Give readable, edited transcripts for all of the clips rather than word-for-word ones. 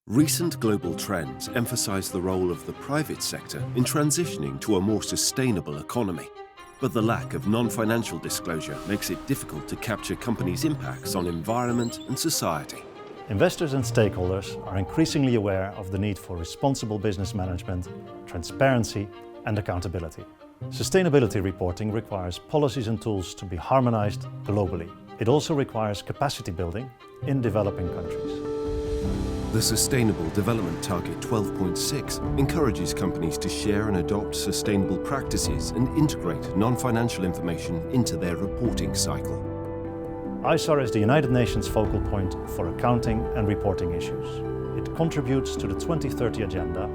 Recent global trends emphasize the role of the private sector in transitioning to a more sustainable economy. But the lack of non-financial disclosure makes it difficult to capture companies' impacts on environment and society. Investors and stakeholders are increasingly aware of the need for responsible business management, transparency and accountability. Sustainability reporting requires policies and tools to be harmonized globally. It also requires capacity building in developing countries. The Sustainable Development Target 12.6 encourages companies to share and adopt sustainable practices and integrate non-financial information into their reporting cycle. ISAR is the United Nations focal point for accounting and reporting issues. It contributes to the 2030 Agenda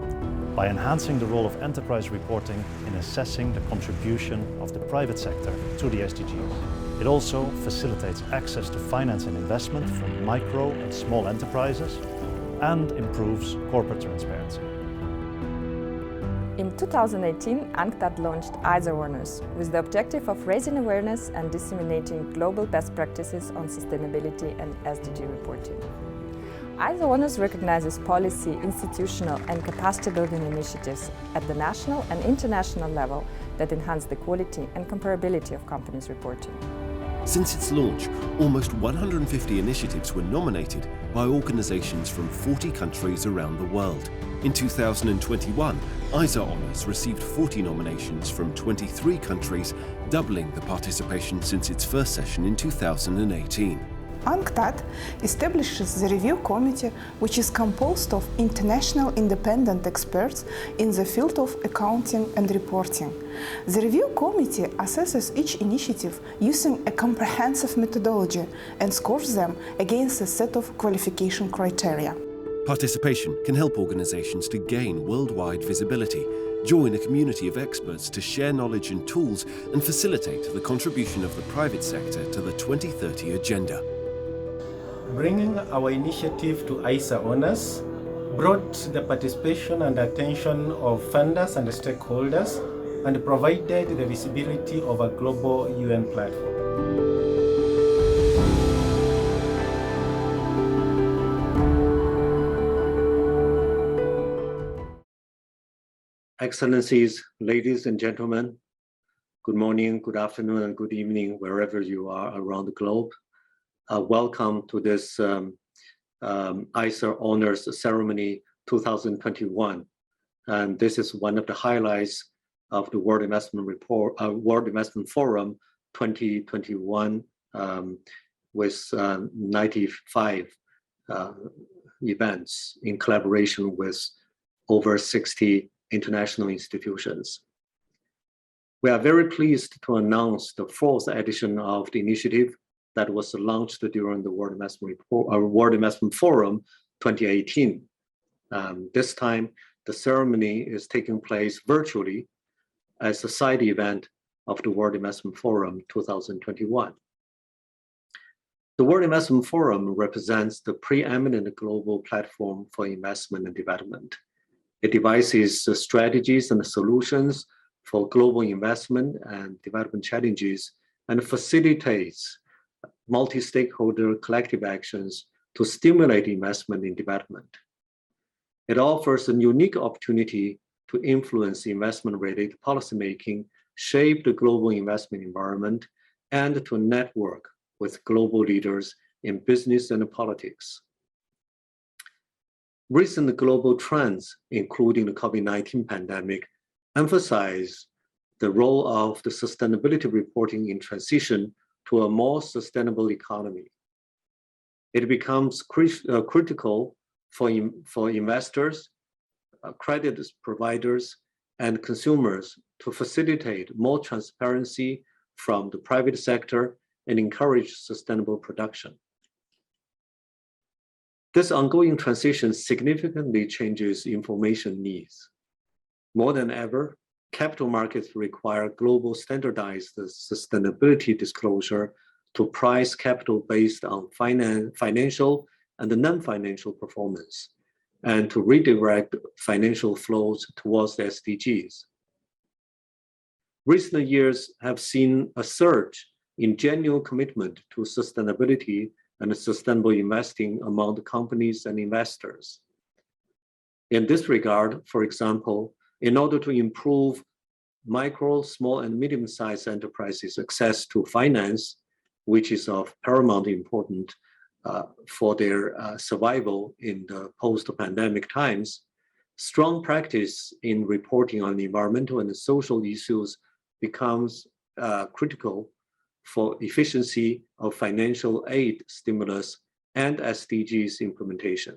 by enhancing the role of enterprise reporting in assessing the contribution of the private sector to the SDGs. It also facilitates access to finance and investment for micro and small enterprises and improves corporate transparency. In 2018, UNCTAD launched ISAR Honours with the objective of raising awareness and disseminating global best practices on sustainability and SDG reporting. ISAR Honours recognizes policy, institutional and capacity building initiatives at the national and international level that enhance the quality and comparability of companies' reporting. Since its launch, almost 150 initiatives were nominated by organizations from 40 countries around the world. In 2021, ISAR Honours received 40 nominations from 23 countries, doubling the participation since its first session in 2018. UNCTAD establishes the review committee, which is composed of international independent experts in the field of accounting and reporting. The review committee assesses each initiative using a comprehensive methodology and scores them against a set of qualification criteria. Participation can help organizations to gain worldwide visibility, join a community of experts to share knowledge and tools, and facilitate the contribution of the private sector to the 2030 Agenda. Bringing our initiative to ISAR Honours brought the participation and attention of funders and stakeholders and provided the visibility of a global UN platform. Excellencies, ladies and gentlemen, good morning, good afternoon, and good evening, wherever you are around the globe. Welcome to this ISAR Honours Ceremony 2021. And this is one of the highlights of the World Investment Forum 2021 with 95 events in collaboration with over 60 international institutions. We are very pleased to announce the fourth edition of the initiative that was launched during the World Investment Forum 2018. This time, the ceremony is taking place virtually as a side event of the World Investment Forum 2021. The World Investment Forum represents the preeminent global platform for investment and development. It devises strategies and solutions for global investment and development challenges and facilitates multi-stakeholder collective actions to stimulate investment in development. It offers a unique opportunity to influence investment-related policymaking, shape the global investment environment, and to network with global leaders in business and politics. Recent global trends, including the COVID-19 pandemic, emphasize the role of the sustainability reporting in transition to a more sustainable economy. It becomes critical for investors, credit providers, and consumers to facilitate more transparency from the private sector and encourage sustainable production. This ongoing transition significantly changes information needs. More than ever, capital markets require global standardized sustainability disclosure to price capital based on financial and non-financial performance, and to redirect financial flows towards the SDGs. Recent years have seen a surge in genuine commitment to sustainability and sustainable investing among the companies and investors. In this regard, for example, in order to improve micro, small, and medium-sized enterprises' access to finance, which is of paramount importance for their survival in the post-pandemic times, strong practice in reporting on environmental and social issues becomes critical for efficiency of financial aid stimulus and SDGs implementation.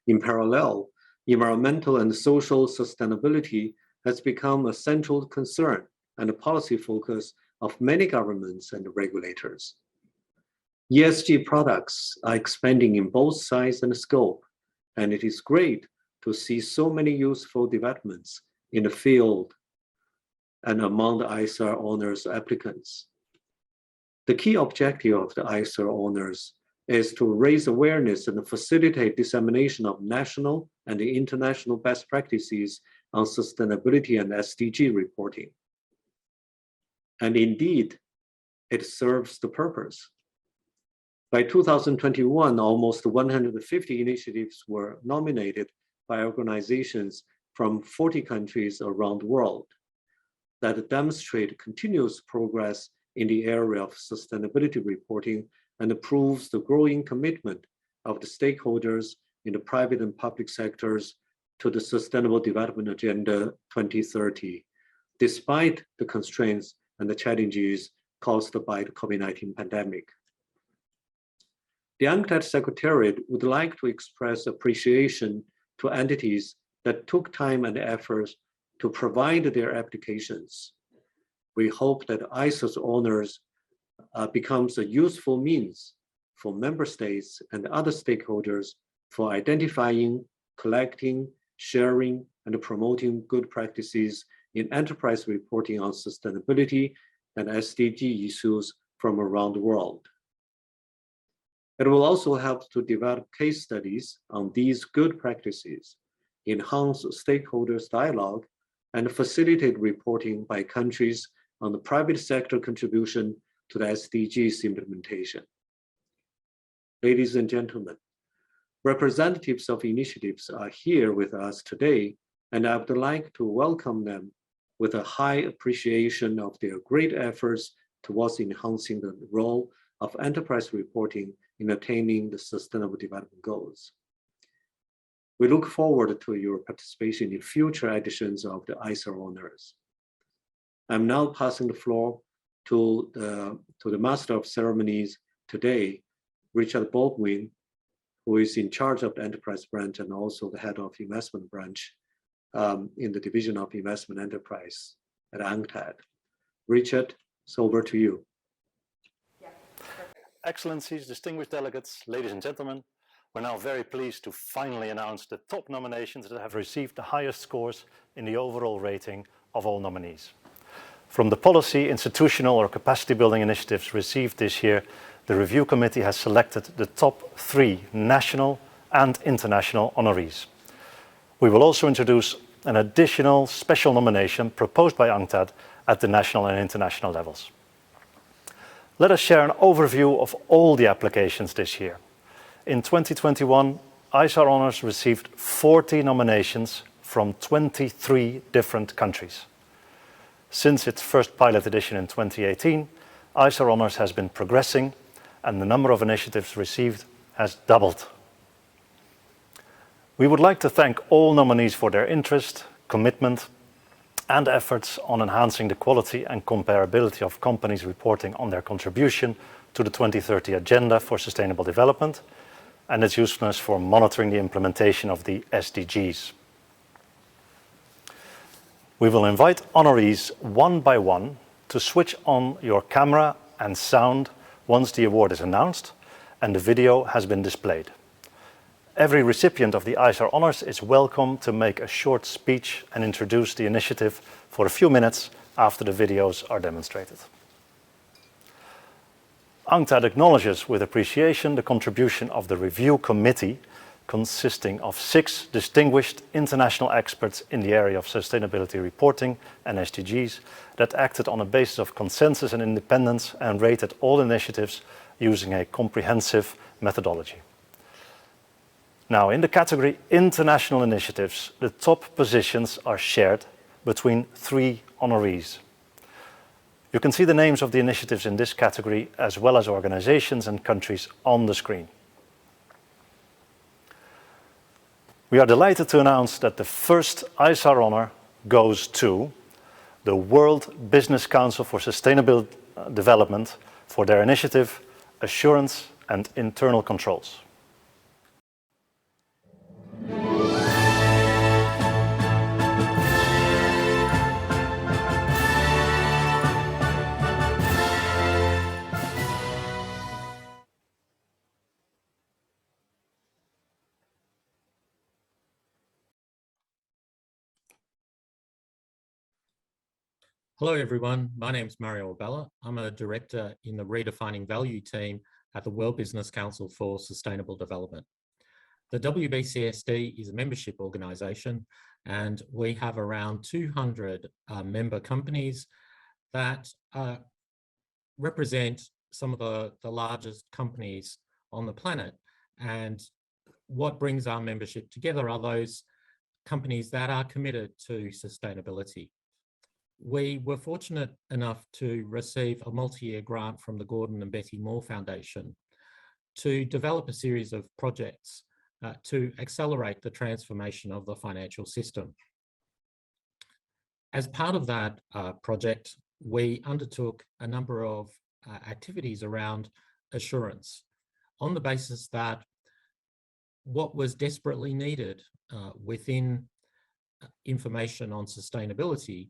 In parallel, environmental and social sustainability has become a central concern and a policy focus of many governments and regulators. ESG products are expanding in both size and scope, and it is great to see so many useful developments in the field and among the ISAR Honours applicants. The key objective of the ISAR Honours is to raise awareness and facilitate dissemination of national and international best practices on sustainability and SDG reporting. And indeed, it serves the purpose. By 2021, almost 150 initiatives were nominated by organizations from 40 countries around the world that demonstrate continuous progress in the area of sustainability reporting and proves the growing commitment of the stakeholders in the private and public sectors to the Sustainable Development Agenda 2030, despite the constraints and the challenges caused by the COVID-19 pandemic. The UNCTAD Secretariat would like to express appreciation to entities that took time and effort to provide their applications. We hope that ISAR Honours becomes a useful means for member states and other stakeholders for identifying, collecting, sharing, and promoting good practices in enterprise reporting on sustainability and SDG issues from around the world. It will also help to develop case studies on these good practices, enhance stakeholders' dialogue, and facilitate reporting by countries on the private sector contribution to the SDGs implementation. Ladies and gentlemen, representatives of initiatives are here with us today, and I would like to welcome them with a high appreciation of their great efforts towards enhancing the role of enterprise reporting in attaining the Sustainable Development Goals. We look forward to your participation in future editions of the ISAR Honours. I'm now passing the floor to the Master of Ceremonies today, Richard Baldwin, who is in charge of the Enterprise Branch and also the head of Investment Branch in the Division of Investment Enterprise at UNCTAD. Richard, it's over to you. Excellencies, distinguished delegates, ladies and gentlemen, we're now very pleased to finally announce the top nominations that have received the highest scores in the overall rating of all nominees. From the policy, institutional or capacity building initiatives received this year, the review committee has selected the top 3 national and international honorees. We will also introduce an additional special nomination proposed by UNCTAD at the national and international levels. Let us share an overview of all the applications this year. In 2021, ISAR Honours received 40 nominations from 23 different countries. Since its first pilot edition in 2018, ISAR Honours has been progressing and the number of initiatives received has doubled. We would like to thank all nominees for their interest, commitment, and efforts on enhancing the quality and comparability of companies reporting on their contribution to the 2030 Agenda for Sustainable Development and its usefulness for monitoring the implementation of the SDGs. We will invite honorees one by one to switch on your camera and sound once the award is announced and the video has been displayed. Every recipient of the ISAR Honours is welcome to make a short speech and introduce the initiative for a few minutes after the videos are demonstrated. UNCTAD acknowledges with appreciation the contribution of the review committee consisting of 6 distinguished international experts in the area of sustainability reporting and SDGs that acted on a basis of consensus and independence and rated all initiatives using a comprehensive methodology. Now, in the category International Initiatives, the top positions are shared between 3 honorees. You can see the names of the initiatives in this category, as well as organizations and countries on the screen. We are delighted to announce that the first ISAR honor goes to the World Business Council for Sustainable Development for their initiative, Assurance and Internal Controls. Hello everyone, my name is Mario Abella. I'm a director in the Redefining Value team at the World Business Council for Sustainable Development. The WBCSD is a membership organisation and we have around 200 member companies that represent some of the largest companies on the planet. And what brings our membership together are those companies that are committed to sustainability. We were fortunate enough to receive a multi-year grant from the Gordon and Betty Moore Foundation to develop a series of projects to accelerate the transformation of the financial system. As part of that project, we undertook a number of activities around assurance on the basis that what was desperately needed within information on sustainability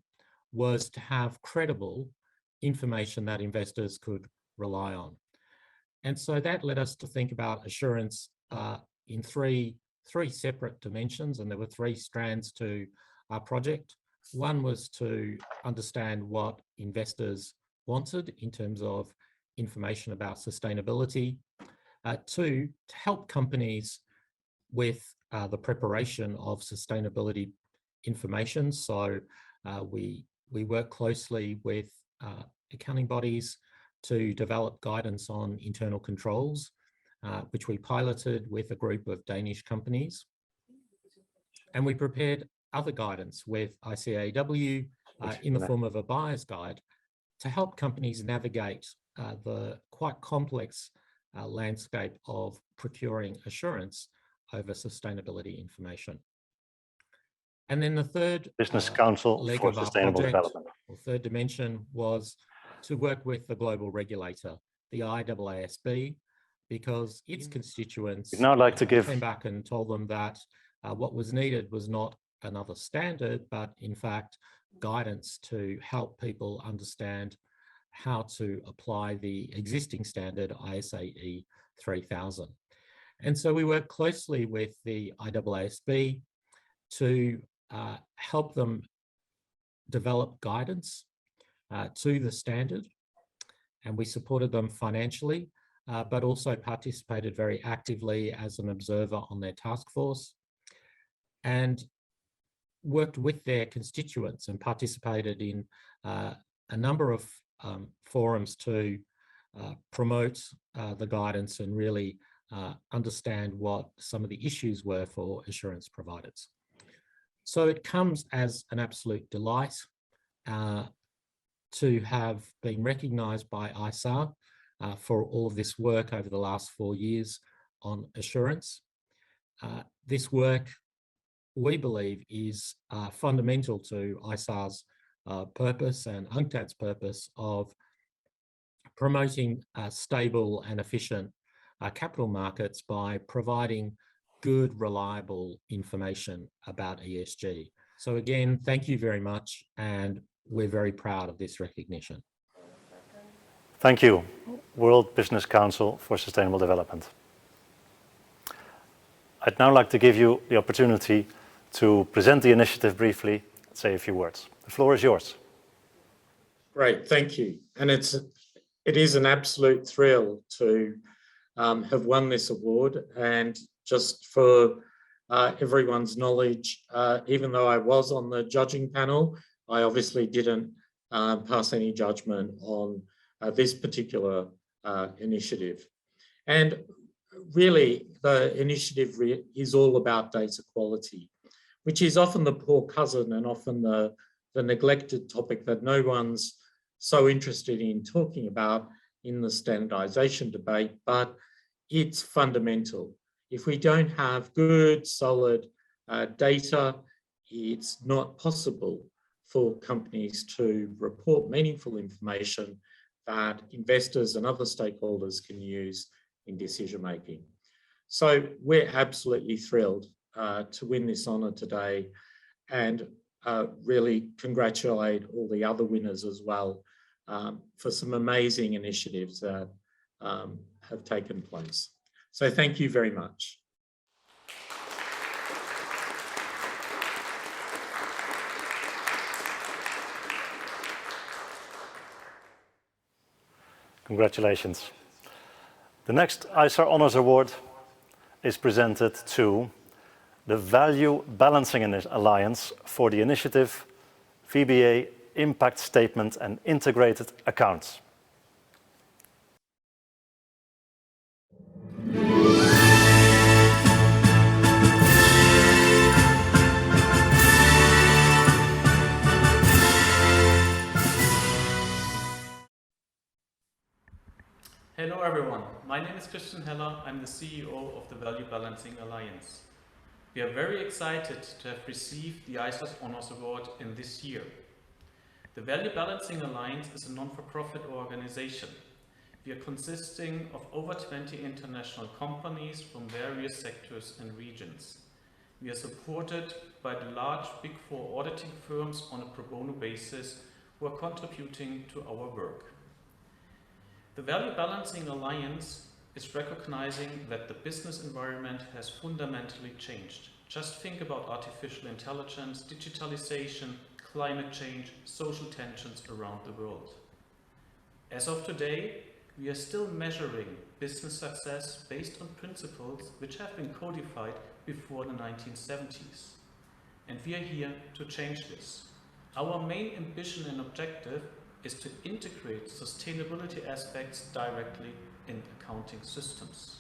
was to have credible information that investors could rely on. And so that led us to think about assurance in three separate dimensions, and there were 3 strands to our project. One was to understand what investors wanted in terms of information about sustainability. 2, to help companies with the preparation of sustainability information. So we work closely with accounting bodies to develop guidance on internal controls, which we piloted with a group of Danish companies. And we prepared other guidance with ICAW in the form of a buyer's guide to help companies navigate the quite complex landscape of procuring assurance over sustainability information. And then the third Business Council leg for of our Sustainable project, Development. or third dimension, was to work with the global regulator, the ISAB, because its constituents We'd now like to came back and told them that what was needed was not another standard, but in fact guidance to help people understand how to apply the existing standard ISAE 3000. And so we work closely with the ISAB to help them develop guidance to the standard, and we supported them financially, but also participated very actively as an observer on their task force, and worked with their constituents and participated in a number of forums to promote the guidance and really understand what some of the issues were for assurance providers. So it comes as an absolute delight to have been recognised by ISAR for all of this work over the last 4 years on assurance. This work, we believe, is fundamental to ISAR's purpose and UNCTAD's purpose of promoting stable and efficient capital markets by providing good, reliable information about ESG. So again, thank you very much, and we're very proud of this recognition. Thank you, World Business Council for Sustainable Development. I'd now like to give you the opportunity to present the initiative briefly, say a few words. The floor is yours. Great, thank you. And it is an absolute thrill to have won this award. And just for everyone's knowledge, even though I was on the judging panel, I obviously didn't pass any judgment on this particular initiative. And really the initiative is all about data quality, which is often the poor cousin and often the neglected topic that no one's so interested in talking about in the standardization debate, but it's fundamental. If we don't have good, solid data, it's not possible for companies to report meaningful information that investors and other stakeholders can use in decision making. So we're absolutely thrilled to win this honour today, and really congratulate all the other winners as well for some amazing initiatives that have taken place. So thank you very much. Congratulations. The next ISAR Honours Award is presented to the Value Balancing Alliance for the initiative VBA Impact Statement and Integrated Accounts. Hello everyone, my name is Christian Heller. I'm the CEO of the Value Balancing Alliance. We are very excited to have received the ISAR Honours Award in this year. The Value Balancing Alliance is a non-for-profit organization. We are consisting of over 20 international companies from various sectors and regions. We are supported by the large Big Four auditing firms on a pro bono basis who are contributing to our work. The Value Balancing Alliance is recognizing that the business environment has fundamentally changed. Just think about artificial intelligence, digitalization, climate change, social tensions around the world. As of today, we are still measuring business success based on principles which have been codified before the 1970s. And we are here to change this. Our main ambition and objective is to integrate sustainability aspects directly in accounting systems.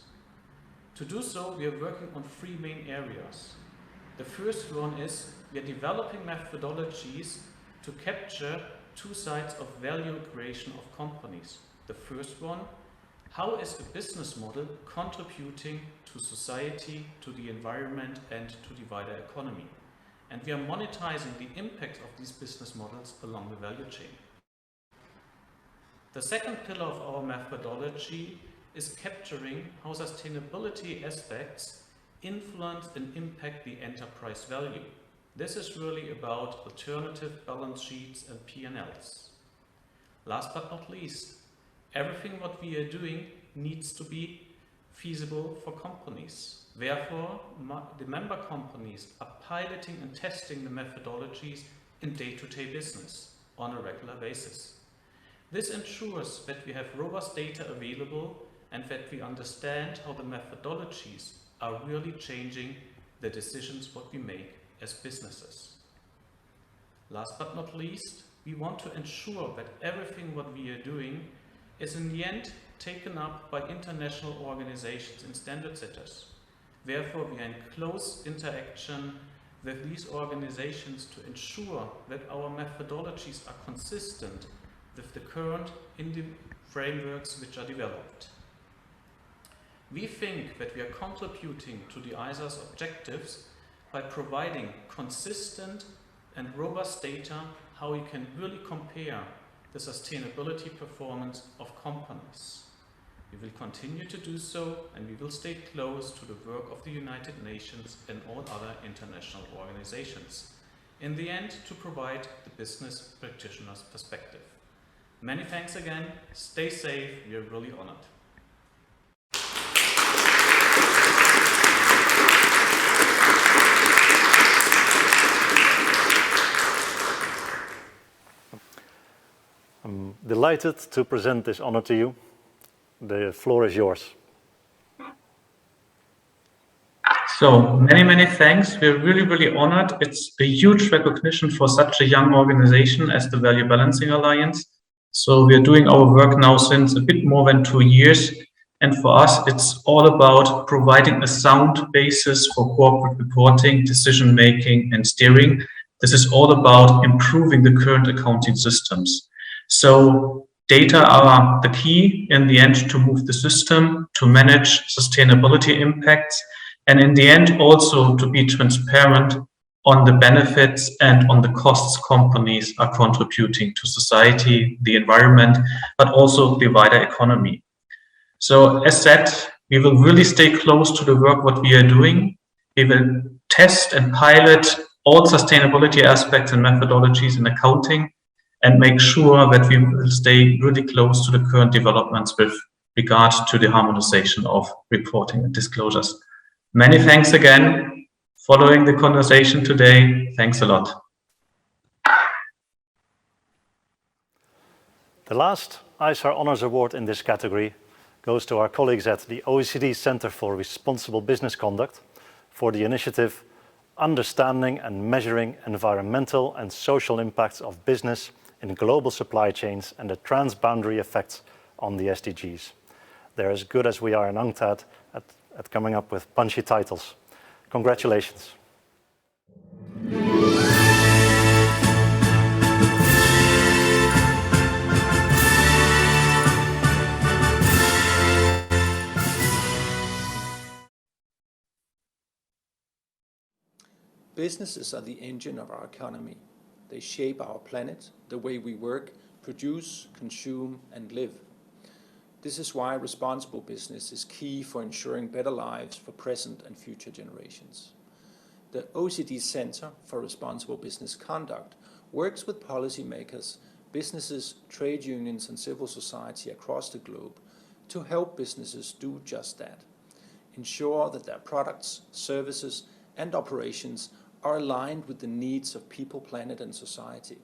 To do so, we are working on three main areas. The first one is we are developing methodologies to capture two sides of value creation of companies. The first one, how is a business model contributing to society, to the environment, and to the wider economy? And we are monetizing the impact of these business models along the value chain. The second pillar of our methodology is capturing how sustainability aspects influence and impact the enterprise value. This is really about alternative balance sheets and P&Ls. Last but not least, everything what we are doing needs to be feasible for companies. Therefore, the member companies are piloting and testing the methodologies in day-to-day business on a regular basis. This ensures that we have robust data available and that we understand how the methodologies are really changing the decisions what we make as businesses. Last but not least, we want to ensure that everything what we are doing is in the end taken up by international organizations and standard setters. Therefore, we are in close interaction with these organizations to ensure that our methodologies are consistent with the current frameworks which are developed. We think that we are contributing to the ISAR's objectives by providing consistent and robust data how we can really compare the sustainability performance of companies. We will continue to do so, and we will stay close to the work of the United Nations and all other international organizations. In the end, to provide the business practitioner's perspective. Many thanks again, stay safe, we are really honored. I'm delighted to present this honor to you. The floor is yours. So many thanks. We're really honored. It's a huge recognition for such a young organization as the Value Balancing Alliance. So we're doing our work now since a bit more than 2 years. And for us, it's all about providing a sound basis for corporate reporting, decision-making, and steering. This is all about improving the current accounting systems. So data are the key in the end to move the system, to manage sustainability impacts, and in the end also to be transparent on the benefits and on the costs companies are contributing to society, the environment, but also the wider economy. So as said, we will really stay close to the work what we are doing. We will test and pilot all sustainability aspects and methodologies in accounting and make sure that we will stay really close to the current developments with regard to the harmonization of reporting and disclosures. Many thanks again. Following the conversation today, thanks a lot. The last ISAR Honours Award in this category goes to our colleagues at the OECD Centre for Responsible Business Conduct for the initiative Understanding and Measuring Environmental and Social Impacts of Business in Global Supply Chains and the Transboundary Effects on the SDGs. They're as good as we are in UNCTAD at coming up with punchy titles. Congratulations. Businesses are the engine of our economy. They shape our planet, the way we work, produce, consume, and live. This is why responsible business is key for ensuring better lives for present and future generations. The OECD Centre for Responsible Business Conduct works with policymakers, businesses, trade unions, and civil society across the globe to help businesses do just that. Ensure that their products, services, and operations are aligned with the needs of people, planet, and society.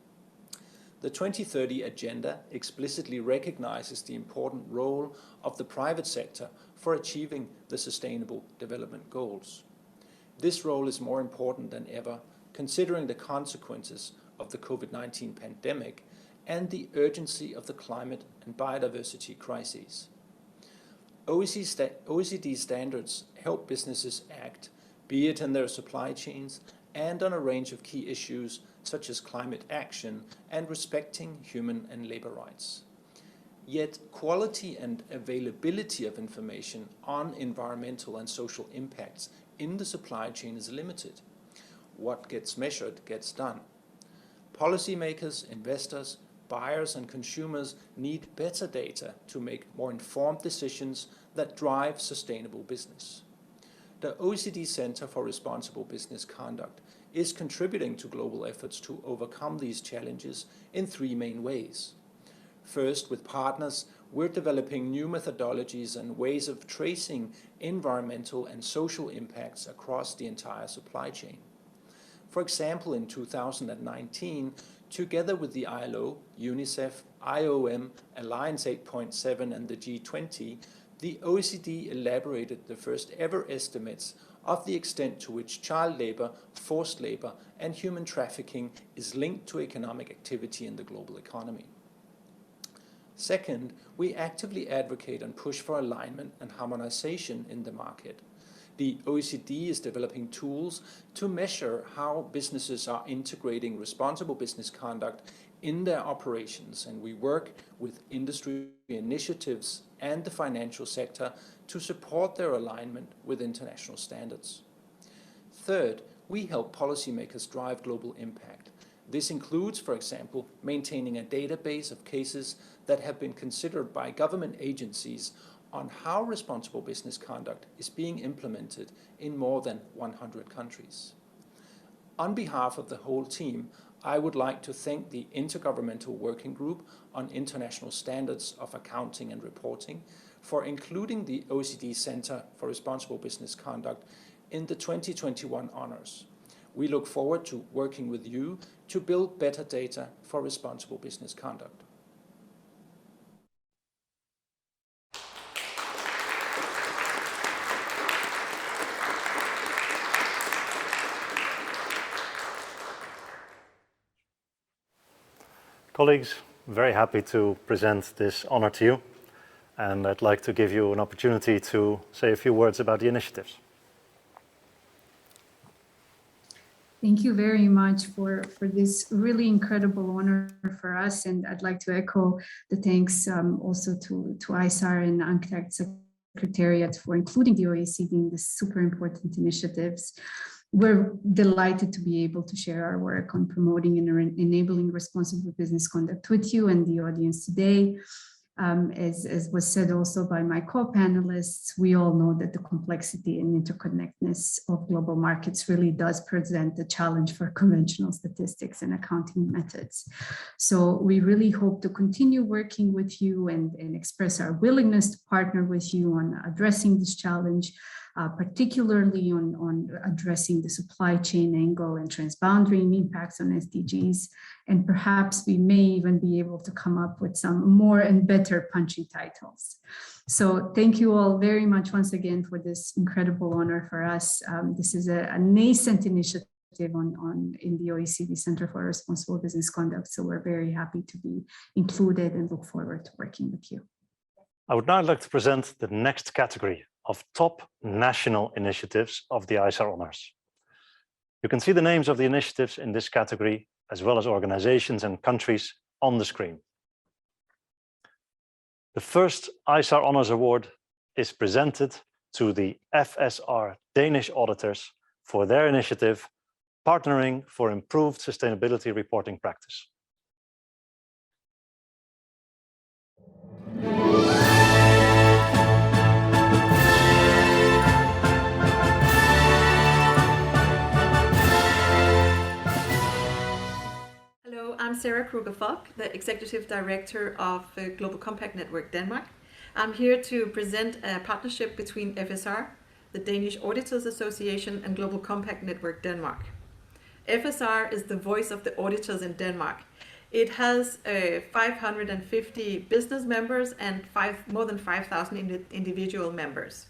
The 2030 Agenda explicitly recognizes the important role of the private sector for achieving the Sustainable Development Goals. This role is more important than ever, considering the consequences of the COVID-19 pandemic and the urgency of the climate and biodiversity crises. OECD standards help businesses act, be it in their supply chains and on a range of key issues such as climate action and respecting human and labor rights. Yet quality and availability of information on environmental and social impacts in the supply chain is limited. What gets measured gets done. Policymakers, investors, buyers, and consumers need better data to make more informed decisions that drive sustainable business. The OECD Centre for Responsible Business Conduct is contributing to global efforts to overcome these challenges in three main ways. First, with partners, we're developing new methodologies and ways of tracing environmental and social impacts across the entire supply chain. For example, in 2019, together with the ILO, UNICEF, IOM, Alliance 8.7, and the G20, the OECD elaborated the first ever estimates of the extent to which child labor, forced labor, and human trafficking is linked to economic activity in the global economy. Second, we actively advocate and push for alignment and harmonization in the market. The OECD is developing tools to measure how businesses are integrating responsible business conduct in their operations, and we work with industry initiatives and the financial sector to support their alignment with international standards. Third, we help policymakers drive global impact. This includes, for example, maintaining a database of cases that have been considered by government agencies on how responsible business conduct is being implemented in more than 100 countries. On behalf of the whole team, I would like to thank the Intergovernmental Working Group on International Standards of Accounting and Reporting for including the OECD Centre for Responsible Business Conduct in the 2021 Honours. We look forward to working with you to build better data for responsible business conduct. Colleagues, very happy to present this honor to you. and I'd like to give you an opportunity to say a few words about the initiatives. Thank you very much for this really incredible honor for us. And I'd like to echo the thanks also to ISAR and UNCTAD Secretariat for including the OECD in these super important initiatives. We're delighted to be able to share our work on promoting and enabling responsible business conduct with you and the audience today. As was said also by my co-panelists, we all know that the complexity and interconnectedness of global markets really does present a challenge for conventional statistics and accounting methods. So we really hope to continue working with you and express our willingness to partner with you on addressing this challenge, particularly on addressing the supply chain angle and transboundary impacts on SDGs. And perhaps we may even be able to come up with some more and better punchy titles. So thank you all very much once again for this incredible honor for us. This is a nascent initiative in the OECD Center for Responsible Business Conduct. So we're very happy to be included and look forward to working with you. I would now like to present the next category of top national initiatives of the ISAR Honours. You can see the names of the initiatives in this category, as well as organizations and countries on the screen. The first ISAR Honours Award is presented to the FSR Danish auditors for their initiative, Partnering for Improved Sustainability Reporting Practice. Hello, I'm Sarah Kruger-Falk, the Executive Director of the Global Compact Network Denmark. I'm here to present a partnership between FSR, the Danish Auditors Association, and Global Compact Network Denmark. FSR is the voice of the auditors in Denmark. It has 550 business members and more than 5,000 individual members.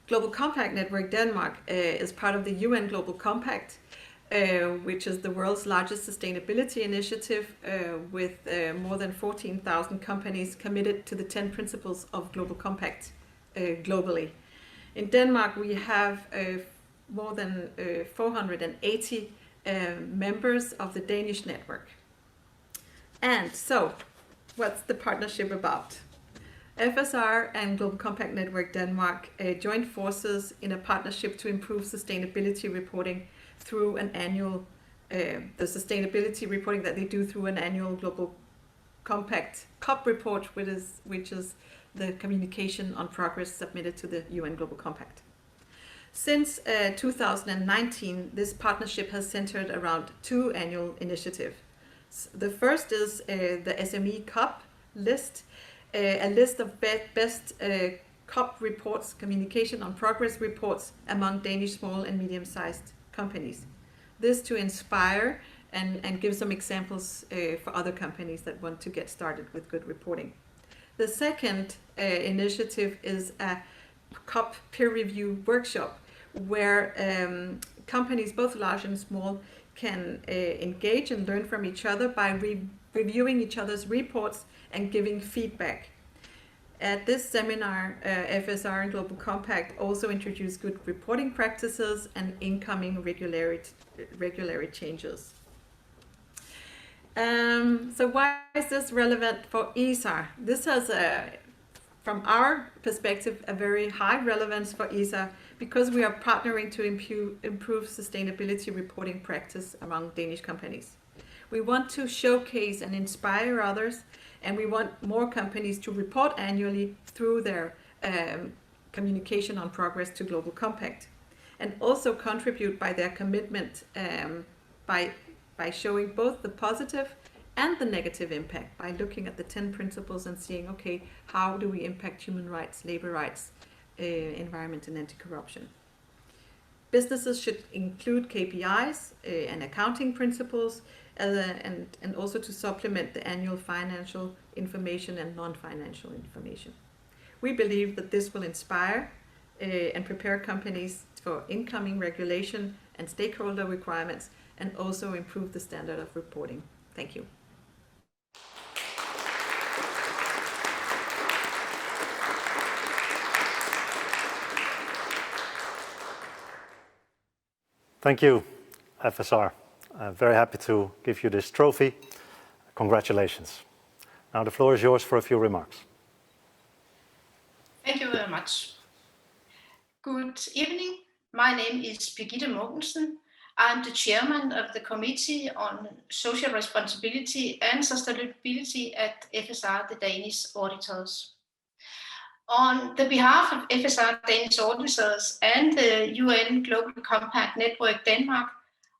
Global Compact Network Denmark is part of the UN Global Compact, which is the world's largest sustainability initiative with more than 14,000 companies committed to the 10 principles of Global Compact globally. In Denmark, we have more than 480 members of the Danish network. And so, what's the partnership about? FSR and Global Compact Network Denmark joined forces in a partnership to improve sustainability reporting through an annual, the sustainability reporting that they do through an annual Global Compact COP report, which is the communication on progress submitted to the UN Global Compact. Since 2019, this partnership has centered around two annual initiatives. The first is the SME COP list, a list of best COP reports, communication on progress reports among Danish small and medium-sized companies. This to inspire and give some examples for other companies that want to get started with good reporting. The second initiative is a COP peer review workshop where companies, both large and small, can engage and learn from each other by reviewing each other's reports and giving feedback. At this seminar, FSR and Global Compact also introduced good reporting practices and incoming regulatory changes. So why is this relevant for ISAR? This has, from our perspective, a very high relevance for ISAR because we are partnering to improve sustainability reporting practice among Danish companies. We want to showcase and inspire others, and we want more companies to report annually through their communication on progress to Global Compact, and also contribute by their commitment by showing both the positive and the negative impact by looking at the 10 principles and seeing, okay, how do we impact human rights, labor rights, environment and anti-corruption. Businesses should include KPIs and accounting principles and also to supplement the annual financial information and non-financial information. We believe that this will inspire and prepare companies for incoming regulation and stakeholder requirements and also improve the standard of reporting. Thank you. Thank you, FSR. I'm very happy to give you this trophy. Congratulations. Now the floor is yours for a few remarks. Thank you very much. Good evening. My name is Birgitte Mogensen. I'm the chairman of the Committee on Social Responsibility and Sustainability at FSR, the Danish Auditors. On the behalf of FSR Danish Auditors and the UN Global Compact Network Denmark,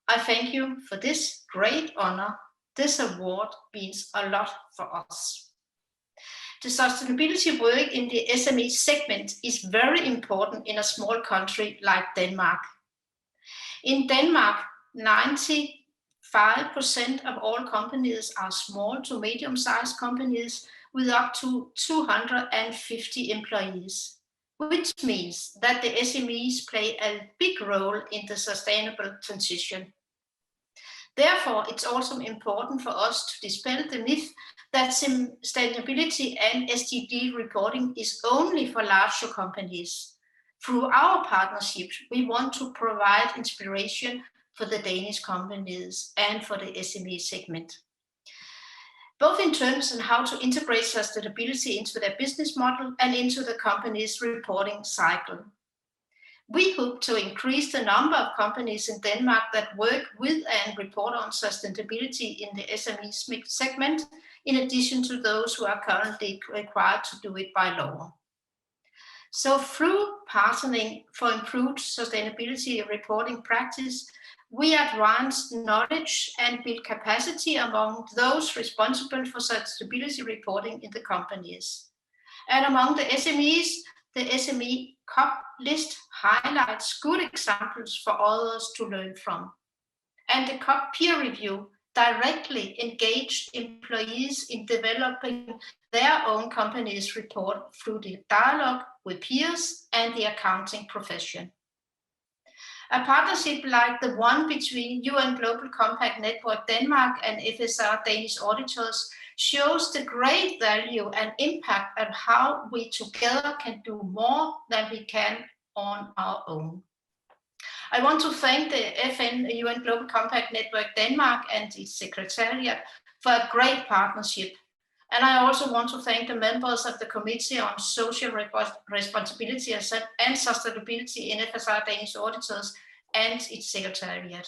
I thank you for this great honor. This award means a lot for us. The sustainability work in the SME segment is very important in a small country like Denmark. In Denmark, 95% of all companies are small to medium-sized companies with up to 250 employees, which means that the SMEs play a big role in the sustainable transition. Therefore, it's also important for us to dispel the myth that sustainability and SDG reporting is only for larger companies. Through our partnerships, we want to provide inspiration for the Danish companies and for the SME segment, both in terms of how to integrate sustainability into their business model and into the company's reporting cycle. We hope to increase the number of companies in Denmark that work with and report on sustainability in the SME segment, in addition to those who are currently required to do it by law. So through partnering for improved sustainability reporting practice, we advance knowledge and build capacity among those responsible for sustainability reporting in the companies. And among the SME COP list highlights good examples for others to learn from. And the COP peer review directly engaged employees in developing their own company's report through the dialogue with peers and the accounting profession. A partnership like the one between UN Global Compact Network Denmark and FSR Danish Auditors shows the great value and impact of how we together can do more than we can on our own. I want to thank the UN Global Compact Network Denmark and its Secretariat for a great partnership. And I also want to thank the members of the Committee on Social Responsibility and Sustainability in FSR Danish Auditors and its Secretariat.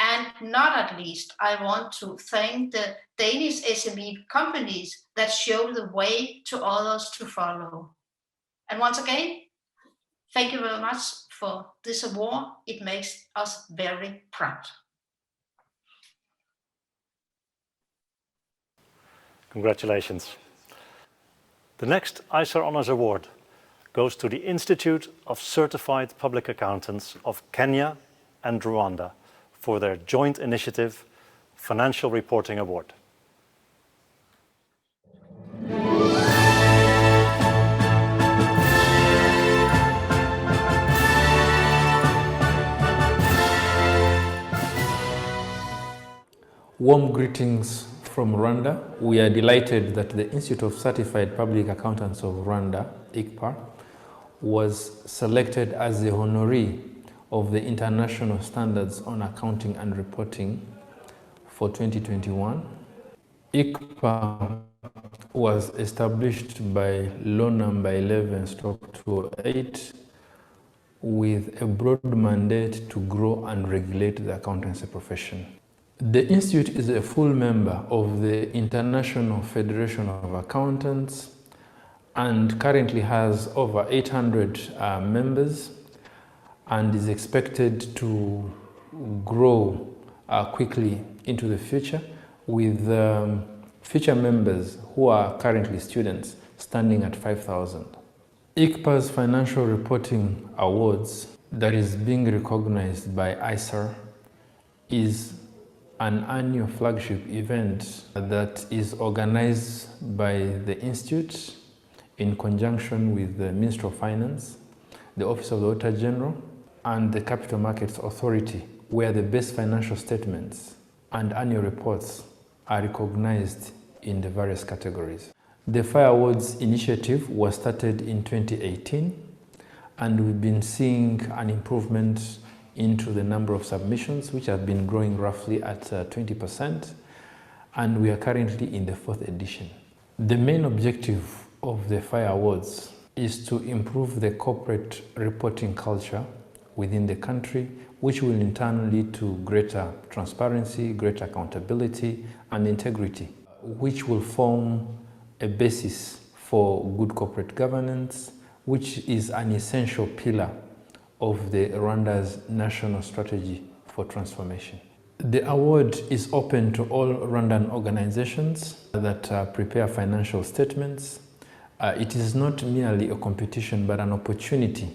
And not at least, I want to thank the Danish SME companies that show the way to others to follow. And once again, thank you very much for this award. It makes us very proud. Congratulations. The next ISAR Honours Award goes to the Institute of Certified Public Accountants of Kenya and Rwanda for their joint initiative Financial Reporting Award. Warm greetings from Rwanda. We are delighted that the Institute of Certified Public Accountants of Rwanda, ICPAR, was selected as the honoree of the International Standards on Accounting and Reporting for 2021. ICPAR was established by Law Number 11/2008 with a broad mandate to grow and regulate the accountancy profession. The Institute is a full member of the International Federation of Accountants and currently has over 800 members and is expected to grow quickly into the future with future members who are currently students standing at 5,000. ICPAR's Financial Reporting Awards that is being recognized by ISAR is an annual flagship event that is organized by the Institute in conjunction with the Ministry of Finance, the Office of the Auditor General, and the Capital Markets Authority, where the best financial statements and annual reports are recognized in the various categories. The FIRE Awards initiative was started in 2018, and we've been seeing an improvement into the number of submissions, which have been growing roughly at 20%, and we are currently in the 4th edition. The main objective of the FIRE Awards is to improve the corporate reporting culture within the country, which will in turn lead to greater transparency, greater accountability, and integrity, which will form a basis for good corporate governance, which is an essential pillar of the Rwanda's national strategy for transformation. The award is open to all Rwandan organizations that prepare financial statements. It is not merely a competition, but an opportunity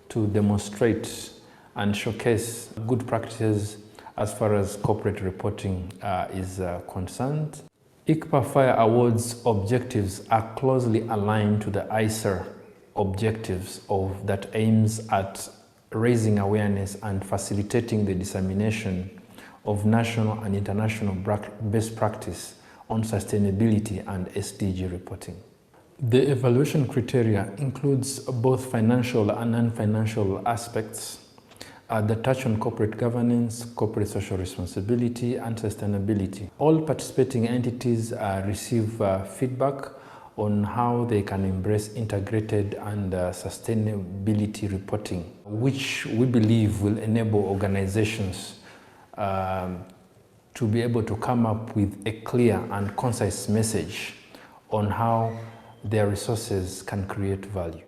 to demonstrate and showcase good practices as far as corporate reporting is concerned. ICPA FIRE Awards objectives are closely aligned to the ISAR objectives that aims at raising awareness and facilitating the dissemination of national and international best practice on sustainability and SDG reporting. The evaluation criteria includes both financial and non-financial aspects that touch on corporate governance, corporate social responsibility, and sustainability. All participating entities receive feedback on how they can embrace integrated and sustainability reporting, which we believe will enable organizations to be able to come up with a clear and concise message on how their resources can create value.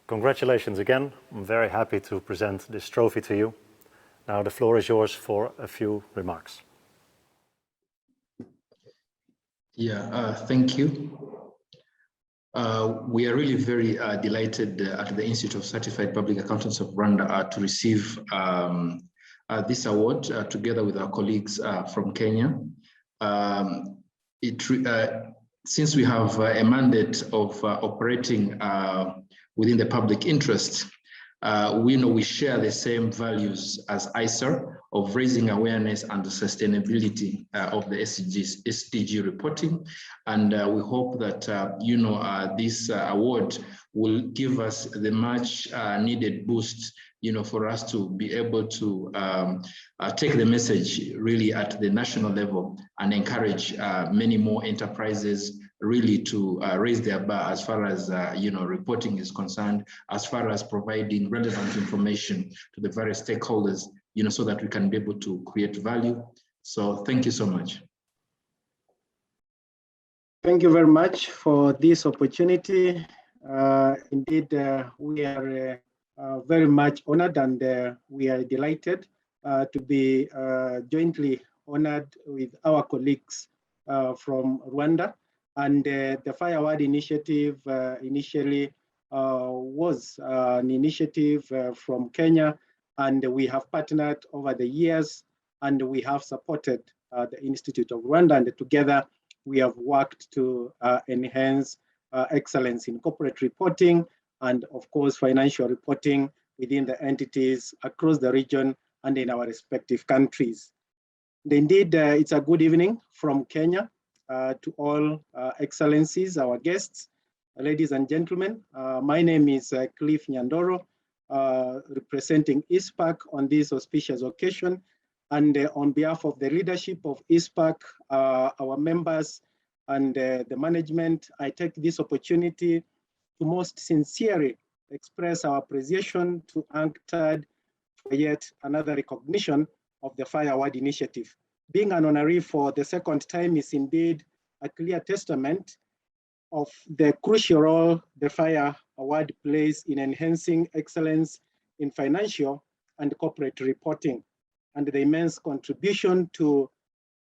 Congratulations again. I'm very happy to present this trophy to you. Now the floor is yours for a few remarks. Thank you. We are really very delighted at the Institute of Certified Public Accountants of Rwanda to receive this award together with our colleagues from Kenya. Since we have a mandate of operating within the public interest, we know we share the same values as ISAR of raising awareness and the sustainability of the SDG reporting. And we hope that, this award will give us the much needed boost, for us to be able to take the message really at the national level and encourage many more enterprises really to raise their bar as far as reporting is concerned, as far as providing relevant information to the various stakeholders, so that we can be able to create value. So thank you so much. Thank you very much for this opportunity. Indeed, we are very much honored, and we are delighted to be jointly honored with our colleagues from Rwanda. And the FIRE Award initiative initially was an initiative from Kenya, and we have partnered over the years, and we have supported the Institute of Rwanda, and together we have worked to enhance excellence in corporate reporting and, of course, financial reporting within the entities across the region and in our respective countries. And indeed, it's a good evening from Kenya. To all excellencies, our guests, ladies and gentlemen. My name is Cliff Nyandoro, representing ISPAC on this auspicious occasion. And on behalf of the leadership of ISPAC, our members and the management, I take this opportunity to most sincerely express our appreciation to UNCTAD for yet another recognition of the FIRE Award initiative. Being an honoree for the second time is indeed a clear testament of the crucial role the FIRE Award plays in enhancing excellence in financial and corporate reporting, and the immense contribution to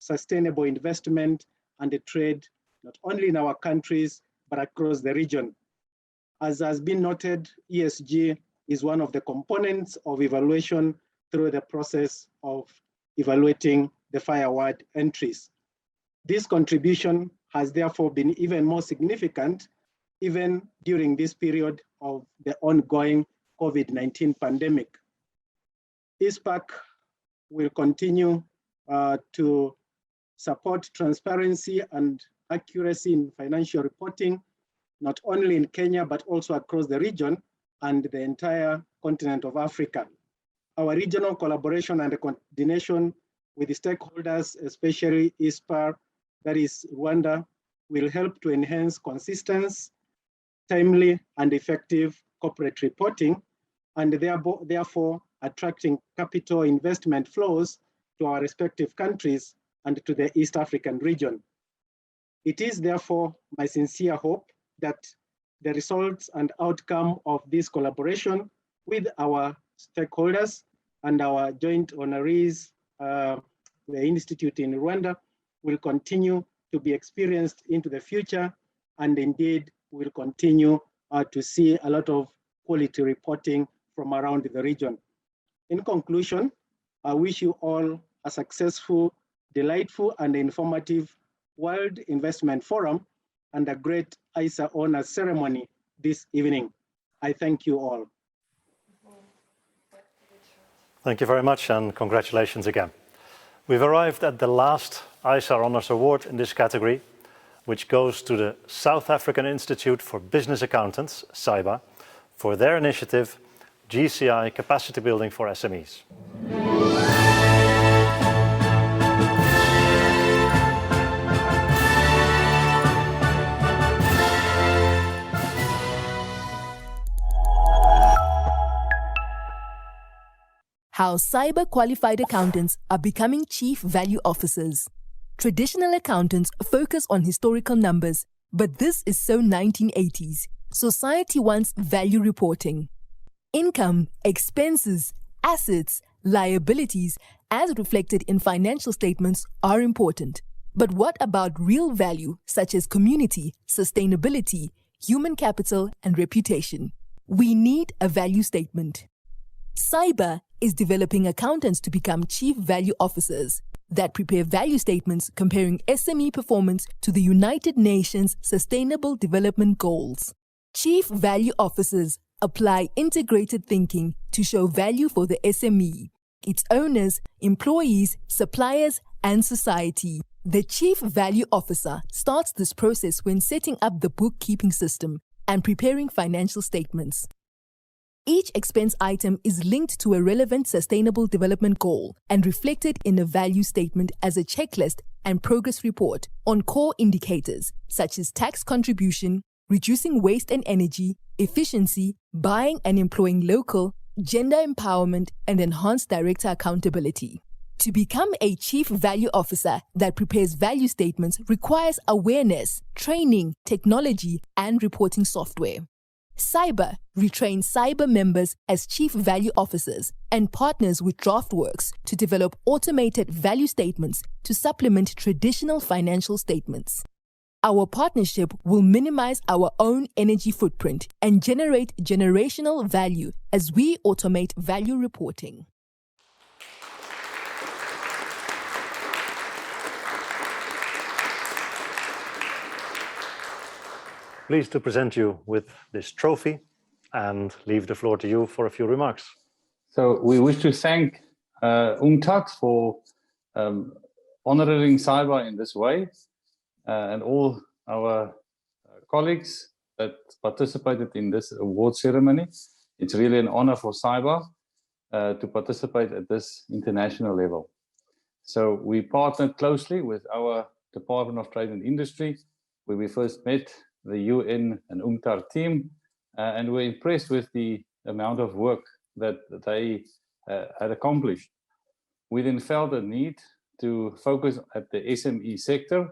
sustainable investment and the trade, not only in our countries, but across the region. As has been noted, ESG is one of the components of evaluation through the process of evaluating the FIRE Award entries. This contribution has therefore been even more significant even during this period of the ongoing COVID-19 pandemic. ISPAC will continue to support transparency and accuracy in financial reporting, not only in Kenya, but also across the region and the entire continent of Africa. Our regional collaboration and coordination with the stakeholders, especially ISPAR, that is Rwanda, will help to enhance consistent, timely, and effective corporate reporting, and therefore attracting capital investment flows to our respective countries and to the East African region. It is therefore my sincere hope that the results and outcome of this collaboration with our stakeholders and our joint honorees, the Institute in Rwanda, will continue to be experienced into the future, and indeed will continue to see a lot of quality reporting from around the region. In conclusion, I wish you all a successful, delightful, and informative World Investment Forum and a great ISAR Honours ceremony this evening. I thank you all. Thank you very much, and congratulations again. We've arrived at the last ISAR Honours Award in this category, which goes to the South African Institute for Business Accountants, SAIBA, for their initiative, GCI Capacity Building for SMEs. How SAIBA qualified accountants are becoming chief value officers. Traditional accountants focus on historical numbers, but this is so 1980s. Society wants value reporting. Income, expenses, assets, liabilities, as reflected in financial statements, are important. But what about real value, such as community, sustainability, human capital, and reputation? We need a value statement. SAIBA is developing accountants to become chief value officers that prepare value statements comparing SME performance to the United Nations Sustainable Development Goals. Chief value officers apply integrated thinking to show value for the SME, its owners, employees, suppliers, and society. The chief value officer starts this process when setting up the bookkeeping system and preparing financial statements. Each expense item is linked to a relevant sustainable development goal and reflected in a value statement as a checklist and progress report on core indicators such as tax contribution, reducing waste and energy, efficiency, buying and employing local, gender empowerment, and enhanced director accountability. To become a chief value officer that prepares value statements requires awareness, training, technology, and reporting software. SAIBA retrains SAIBA members as chief value officers and partners with DraftWorks to develop automated value statements to supplement traditional financial statements. Our partnership will minimize our own energy footprint and generate generational value as we automate value reporting. Pleased to present you with this trophy and leave the floor to you for a few remarks. So we wish to thank UNCTAD for honoring SAIBA in this way and all our colleagues that participated in this award ceremony. It's really an honor for SAIBA to participate at this international level. So we partnered closely with our Department of Trade and Industry, where we first met the UN and UNCTAD team, and we're impressed with the amount of work that they had accomplished. We then felt a need to focus at the SME sector.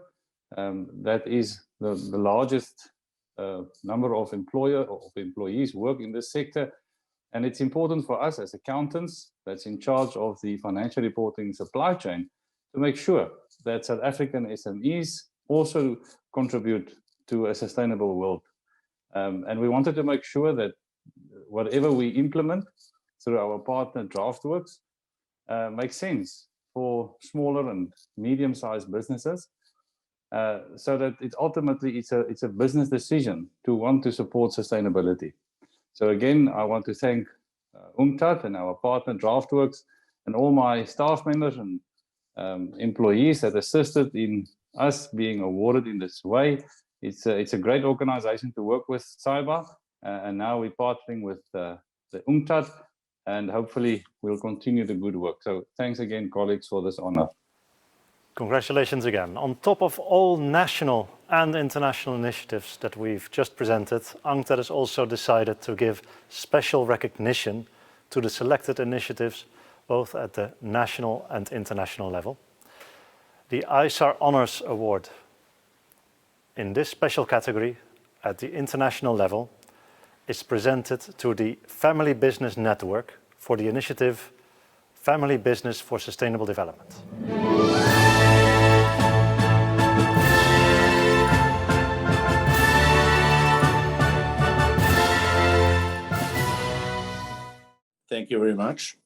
That is the largest number of employees work in this sector. And it's important for us as accountants that's in charge of the financial reporting supply chain to make sure that South African SMEs also contribute to a sustainable world. And we wanted to make sure that whatever we implement through our partner DraftWorks makes sense for smaller and medium-sized businesses, so that it ultimately it's a business decision to want to support sustainability. So again, I want to thank UNCTAD and our partner DraftWorks and all my staff members and employees that assisted in us being awarded in this way. It's a great organization to work with, SAIBA, and now we're partnering with the UNCTAD, and hopefully we'll continue the good work. So thanks again, colleagues, for this honor. Congratulations again. On top of all national and international initiatives that we've just presented, UNCTAD has also decided to give special recognition to the selected initiatives both at the national and international level. The ISAR Honours Award in this special category at the international level is presented to the Family Business Network for the initiative Family Business for Sustainable Development. Thank you very much.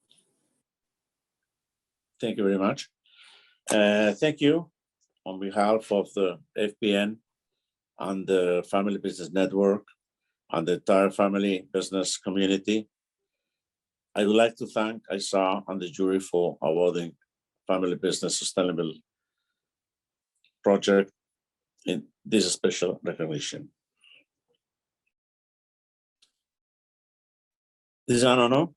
Thank you very much. Thank you on behalf of the FBN and the Family Business Network and the entire family business community. I would like to thank ISAR and the jury for awarding Family Business Sustainable Project in this special recognition. This is an honor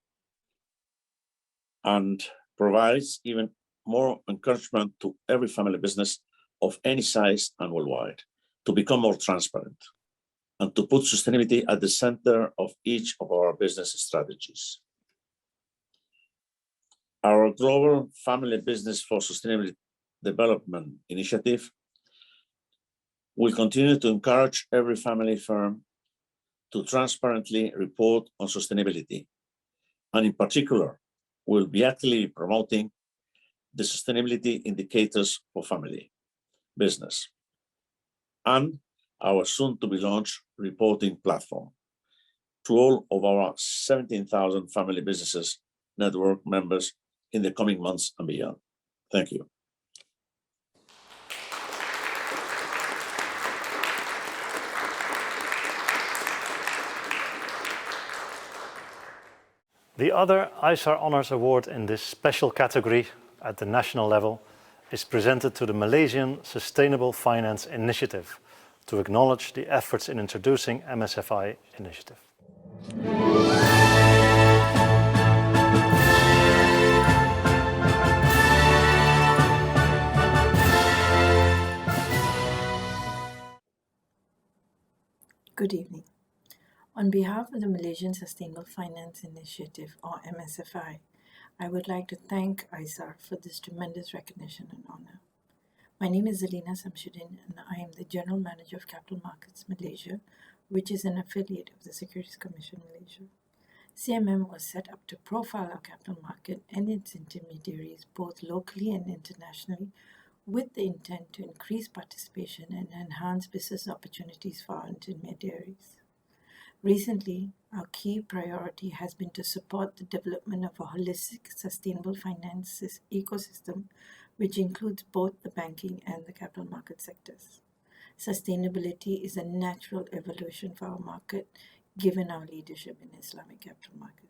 and provides even more encouragement to every family business of any size and worldwide to become more transparent and to put sustainability at the center of each of our business strategies. Our Global Family Business for Sustainable Development initiative will continue to encourage every family firm to transparently report on sustainability, and in particular, we'll be actively promoting the sustainability indicators for family business and our soon-to-be-launched reporting platform to all of our 17,000 family businesses network members in the coming months and beyond. Thank you. The other ISAR Honours Award in this special category at the national level is presented to the Malaysian Sustainable Finance Initiative to acknowledge the efforts in introducing MSFI initiative. Good evening. On behalf of the Malaysian Sustainable Finance Initiative, or MSFI, I would like to thank ISAR for this tremendous recognition and honor. My name is Zalina Samshuddin, and I am the General Manager of Capital Markets Malaysia, which is an affiliate of the Securities Commission Malaysia. CMM was set up to profile our capital market and its intermediaries both locally and internationally, with the intent to increase participation and enhance business opportunities for our intermediaries. Recently, our key priority has been to support the development of a holistic, sustainable finance ecosystem, which includes both the banking and the capital market sectors. Sustainability is a natural evolution for our market, given our leadership in Islamic capital market.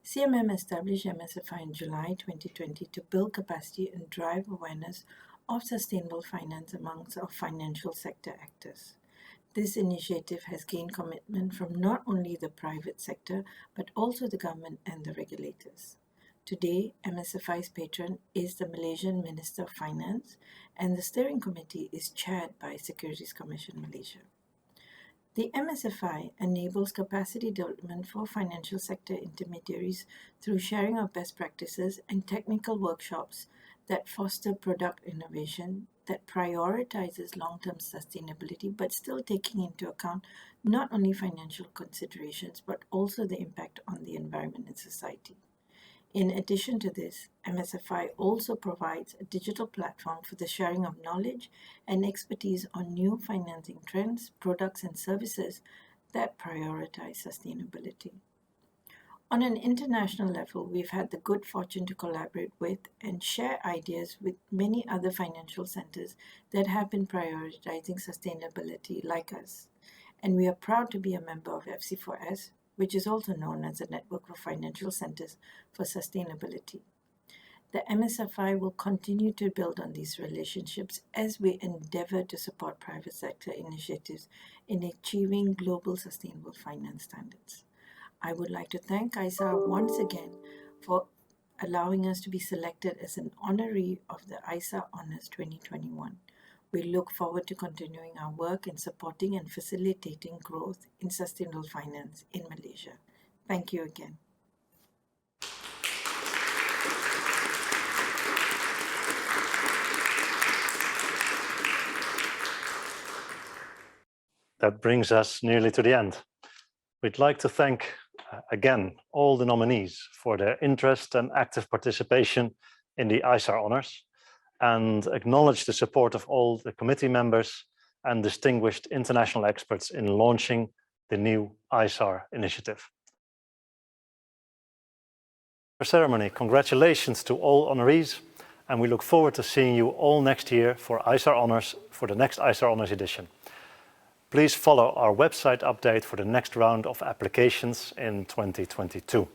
CMM established MSFI in July 2020 to build capacity and drive awareness of sustainable finance amongst our financial sector actors. This initiative has gained commitment from not only the private sector, but also the government and the regulators. Today, MSFI's patron is the Malaysian Minister of Finance, and the steering committee is chaired by Securities Commission Malaysia. The MSFI enables capacity development for financial sector intermediaries through sharing of best practices and technical workshops that foster product innovation, that prioritizes long-term sustainability, but still taking into account not only financial considerations, but also the impact on the environment and society. In addition to this, MSFI also provides a digital platform for the sharing of knowledge and expertise on new financing trends, products, and services that prioritize sustainability. On an international level, we've had the good fortune to collaborate with and share ideas with many other financial centers that have been prioritizing sustainability like us. And we are proud to be a member of FC4S, which is also known as a network of financial centers for sustainability. The MSFI will continue to build on these relationships as we endeavor to support private sector initiatives in achieving global sustainable finance standards. I would like to thank ISAR once again for allowing us to be selected as an honoree of the ISAR Honours 2021. We look forward to continuing our work in supporting and facilitating growth in sustainable finance in Malaysia. Thank you again. That brings us nearly to the end. We'd like to thank again all the nominees for their interest and active participation in the ISAR Honours, and acknowledge the support of all the committee members and distinguished international experts in launching the new ISAR initiative. For ceremony, congratulations to all honorees, and we look forward to seeing you all next year for ISAR Honours for the next ISAR Honours edition. Please follow our website update for the next round of applications in 2022.